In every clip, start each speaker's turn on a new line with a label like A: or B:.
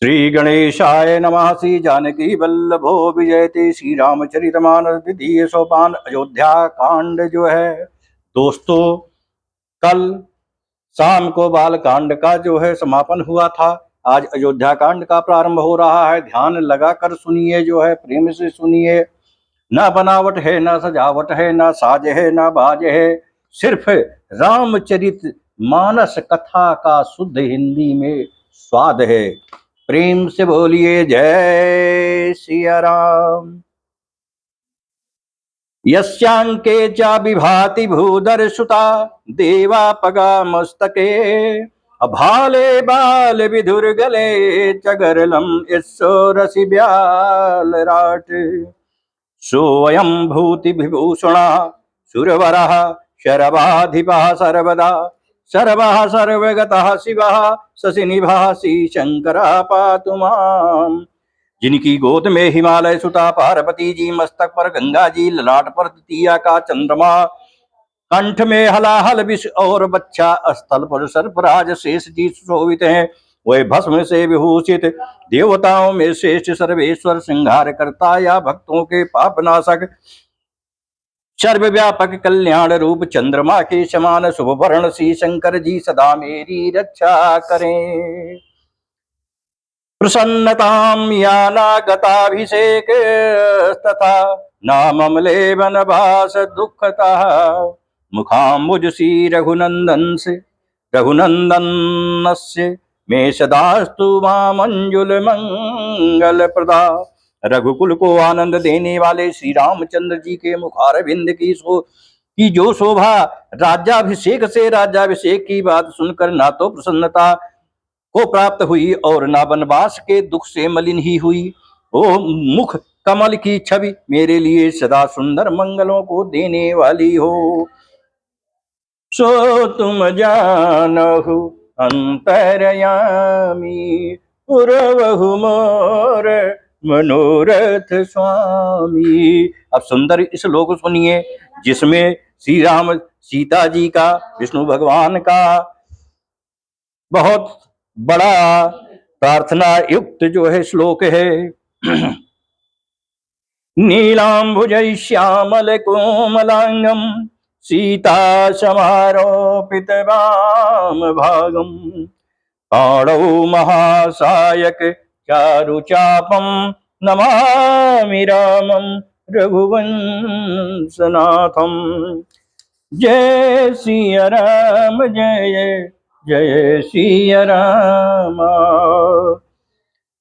A: श्री गणेशाय नमः। श्री जानकी वल्लभो विजयते। श्री रामचरितमानस द्वितीय सोपान अयोध्या कांड जो है दोस्तों, कल शाम को बाल कांड का जो है समापन हुआ था। आज अयोध्या कांड का प्रारंभ हो रहा है। ध्यान लगाकर सुनिए, जो है प्रेम से सुनिए। ना बनावट है, ना सजावट है, ना साज है, ना बाज है, सिर्फ रामचरित मानस कथा का शुद्ध हिंदी में स्वाद है। प्रेम से बोलिए जय सिया राम। यस्यांके च विभाति भूधर सुता देवा पगा मस्तके अभाले बाल विधुर गले चगरलम ईश्वरसि ब्याल राट सोऽयं भूति विभूषणा सुरवरः शरवाधिपः सर्वदा सर्वः सर्वगतः शिवः शशिनिभः श्रीशंकरः पातु माम्। जिनकी गोद में हिमालय सुता पार्वती जी, मस्तक पर गंगा जी, ललाट पर द्वितीया का चंद्रमा, कंठ में हलाहल विष और बच्चा, स्थल पर सर्पराज शेष जी सुशोभित हैं। वह भस्म से विभूषित देवताओं में श्रेष्ठ सर्वेश्वर, श्रृंगार करता या भक्तों के पाप नाशक, सर्वव्यापक कल्याण रूप चंद्रमा के समान शुभ वर्ण श्री शंकर जी सदा मेरी रक्षा करें। प्रसन्नतां यानागताभिषेक तथा नाममले वनवास दुःखतः मुखाम्बुज श्री रघुनंदनस्य मे सदास्तु मामंजुल मंगल प्रदा। रघुकुल को आनंद देने वाले श्री रामचंद्र जी के मुखारविंद की जो शोभा राज्याभिषेक से राज्याभिषेक की बात सुनकर ना तो प्रसन्नता को प्राप्त हुई और ना वनवास के दुख से मलिन ही हुई। ओ मुख कमल की छवि मेरे लिए सदा सुंदर मंगलों को देने वाली हो। सो तुम जानहु अंतरयामी पुरवहु मोर मनोरथ स्वामी। अब सुंदर इस श्लोक सुनिए, जिसमें श्री राम सीता जी का, विष्णु भगवान का बहुत बड़ा प्रार्थना युक्त जो है श्लोक है। नीलांबुजै श्यामल कोमलांगम सीता समारोपित वाम भागम पाणौ महासायक चारुचापम नमामि रामम रघुवंशनाथम। जय सिया राम जय जय सिया राम।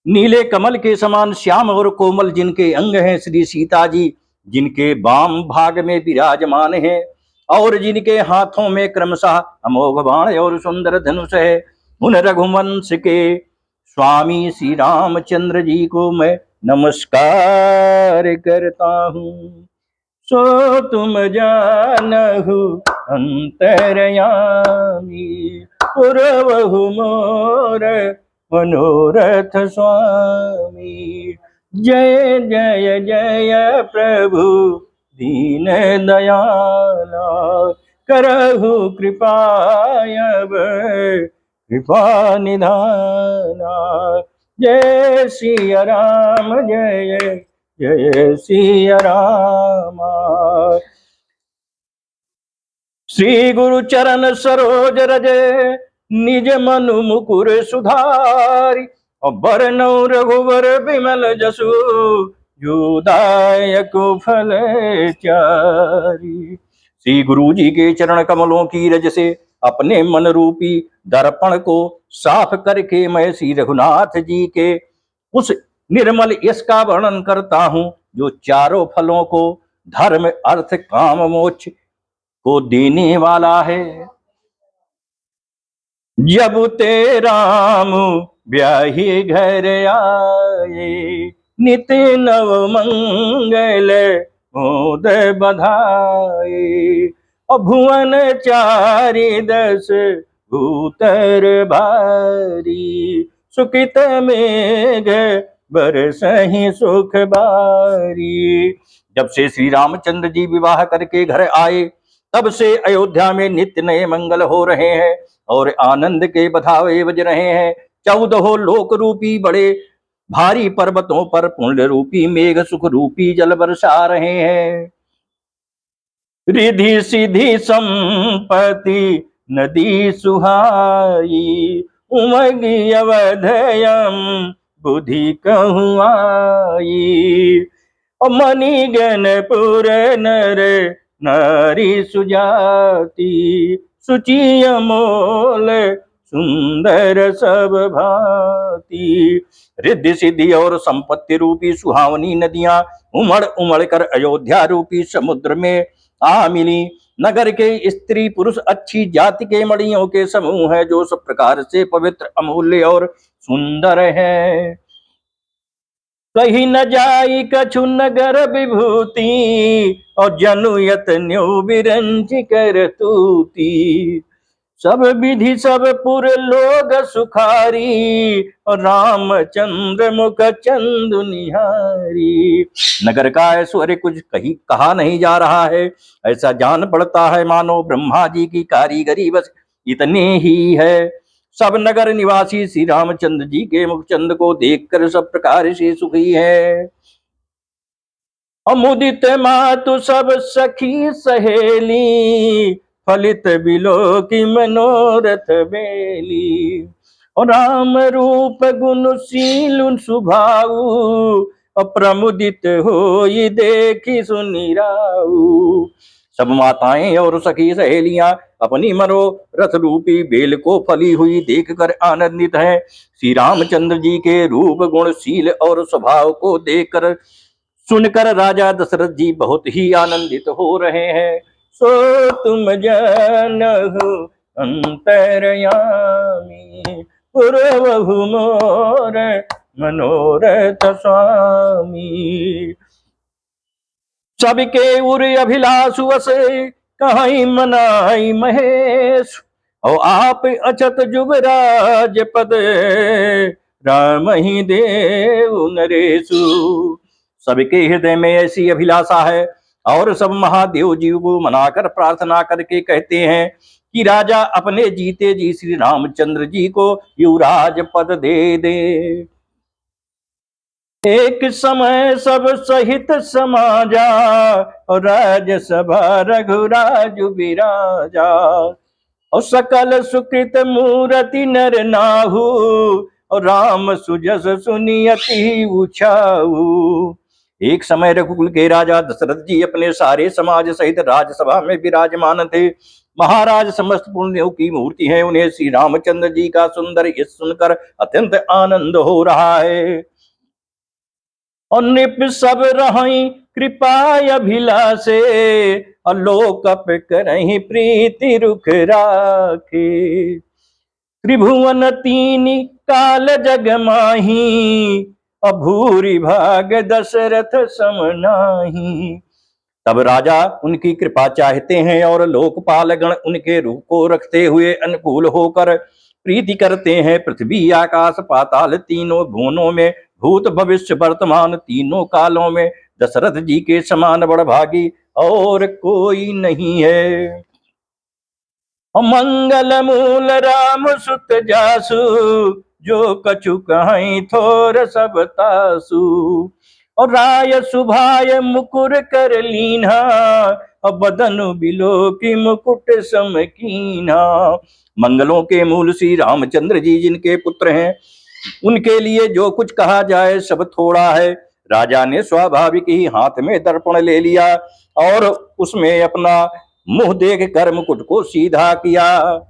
A: नीले कमल के समान श्याम और कोमल जिनके अंग हैं श्री सीता जी, जिनके वाम भाग में विराजमान है और जिनके हाथों में क्रमशः अमोघ बाण और सुंदर धनुष है, उन रघुवंश के स्वामी श्री रामचंद्र जी को मैं नमस्कार करता हूँ। सो तुम जानहु अंतरयामी पुरवहु मोर मनोरथ स्वामी। जय जय जय प्रभु दीन दयाला करहु कृपायब कृपा निधाना। जय सिया राम जय जय सिया राम। श्री गुरु चरण सरोज रज निज मनु मुकुर सुधारी बरनौ रघुवर बिमल जसु जोदायक फल चारी। श्री गुरु जी के चरण कमलों की रज से अपने मन रूपी दर्पण को साफ करके मैं श्री रघुनाथ जी के उस निर्मल यश का वर्णन करता हूँ, जो चारों फलों को धर्म अर्थ काम मोक्ष को देने वाला है। जब ते राम ब्याही घर आए नित नव मंगल मोद बधाए। भुवन चारि दस भूतर भारी सुकित मेघ बरसहि सुख बारी। जब से श्री रामचंद्र जी विवाह करके घर आए, तब से अयोध्या में नित्य नए मंगल हो रहे हैं और आनंद के बधावे बज रहे हैं। 14 लोक रूपी बड़े भारी पर्वतों पर पुण्य रूपी मेघ सुख रूपी जल बरसा रहे हैं। रिधि सिधि संपत्ति नदी सुहाई, उमगी अवधयम बुद्धि कहूँ आई। मणिगणपुर नर नारी सुजाति, सुचि अमोल सुंदर सब भांति। रिद्धि सिद्धि और संपत्ति रूपी सुहावनी नदियां उमड़ उमड़ कर अयोध्या रूपी समुद्र में आ मिली। नगर के स्त्री पुरुष अच्छी जाति के मणियों के समूह है, जो सब प्रकार से पवित्र अमूल्य और सुंदर है। कही न जाई कछु नगर विभूति, और जनु यतन्यो विरंच कर तूती। सब विधि सब पुर लोग सुखारी, और रामचंद्र मुख चंदु निहारी। नगर का ऐश्वर्य कुछ कहीं कहा नहीं जा रहा है, ऐसा जान पड़ता है मानो ब्रह्मा जी की कारीगरी बस इतने ही है। सब नगर निवासी श्री रामचंद्र जी के मुखचंद को देखकर सब प्रकार से सुखी है। अमुदित मातु सब सखी सहेली, फलित बिलो की मनोरथ बेली। और राम रूप गुणशील सुभाऊ, प्रमुदित हो ये देखी सुनिराऊ। सब माताएं और सखी सहेलियां अपनी मनोरथ रूपी बेल को फली हुई देखकर आनंदित हैं। श्री रामचंद्र जी के रूप गुणशील और स्वभाव को देखकर सुनकर राजा दशरथ जी बहुत ही आनंदित हो रहे हैं। सो तुम जानहु अंतरयामी, पुरवहु मोर मनोरथ स्वामी। सबके उर अभिलाषु वसे, कहीं मनाई महेश। और आप अचत जुबराज पद, राम ही देव नरेशु। सबके हृदय में ऐसी अभिलाषा है, और सब महादेव जी को मनाकर प्रार्थना करके कहते हैं कि राजा अपने जीते जी श्री रामचंद्र जी को युवराज पद दे दे। एक समय सब सहित समाजा, और राजसभा रघुराज विराजा। और सकल सुकृत मूर्ति नर नाहु, और राम सुजस सुनियति उछाऊ। एक समय रघुकुल के राजा दशरथ जी अपने सारे समाज सहित राजसभा में विराजमान थे। महाराज समस्त पुण्यों की मूर्ति है, उन्हें श्री रामचंद्र जी का सुंदर यश सुनकर अत्यंत आनंद हो रहा है। और नृप सब रहि कृपाय अभिलाषे, और लोकप करहि प्रीति रुख राखे। त्रिभुवन तीन काल जग माही, और भूरि भाग दशरथ सम नाही। तब राजा उनकी कृपा चाहते हैं, और लोकपाल गण उनके रूप को रखते हुए अनुकूल होकर प्रीति करते हैं। पृथ्वी आकाश पाताल तीनों भुवनों में, भूत भविष्य वर्तमान तीनों कालों में दशरथ जी के समान बड़भागी और कोई नहीं है। मंगल मूल राम सुत जासु, जो कछु कहीं थोर सब तासु। और राय सुभाय मुकुर कर लीन्हा, और बदनु बिलो की मुकुट समकीना। मंगलों के मूल श्री रामचंद्र जी जिनके पुत्र हैं, उनके लिए जो कुछ कहा जाए सब थोड़ा है। राजा ने स्वाभाविक ही हाथ में दर्पण ले लिया, और उसमें अपना मुंह देख कर मुकुट को सीधा किया।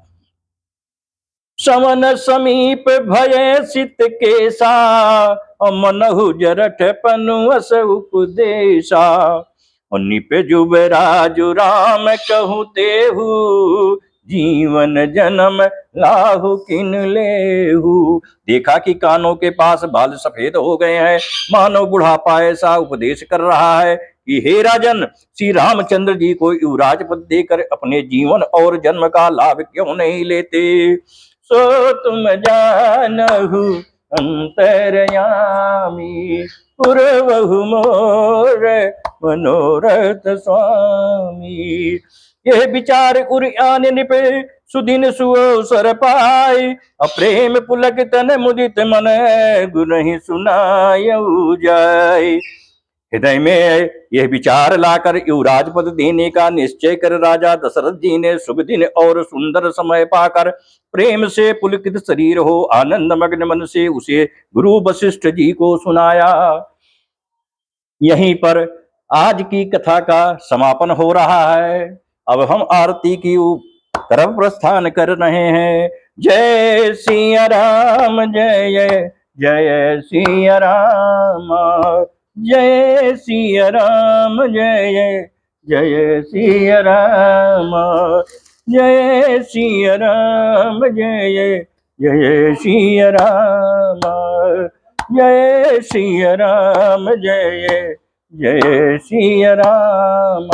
A: सवन समीप भय सित केसा, और मनहु जरठ पनुअस उपदेशा। और निप जुबराजु राम कहु तेहु, जीवन जन्म लाहु किन लेहु। देखा कि कानों के पास बाल सफेद हो गए हैं, मानो बुढ़ापा ऐसा उपदेश कर रहा है कि हे राजन, श्री रामचंद्र जी को युवराज पद देकर अपने जीवन और जन्म का लाभ क्यों नहीं लेते। सो तुम जानहु अंतरयामी, पुरवहु मोर मनोरथ स्वामी। यह विचार उर आने निपे सुदिन सुअवसर पाई, अप्रेम पुलक तन मुदित मन, गुनहि सुनायऊ जाय। हृदय में यह विचार लाकर युवराज पद देने का निश्चय कर राजा दशरथ जी ने शुभ दिन और सुंदर समय पाकर प्रेम से पुलकित शरीर हो आनंद मग्न मन से उसे गुरु वशिष्ठ जी को सुनाया। यहीं पर आज की कथा का समापन हो रहा है। अब हम आरती की तरफ प्रस्थान कर रहे हैं। जय सिया राम, जय जय सिया राम, जय सिया राम, जय जय सिया राम, जय सिया राम, जय जय सिया राम, जय सिया राम, जय जय सिया राम,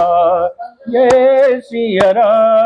A: जय सिया राम।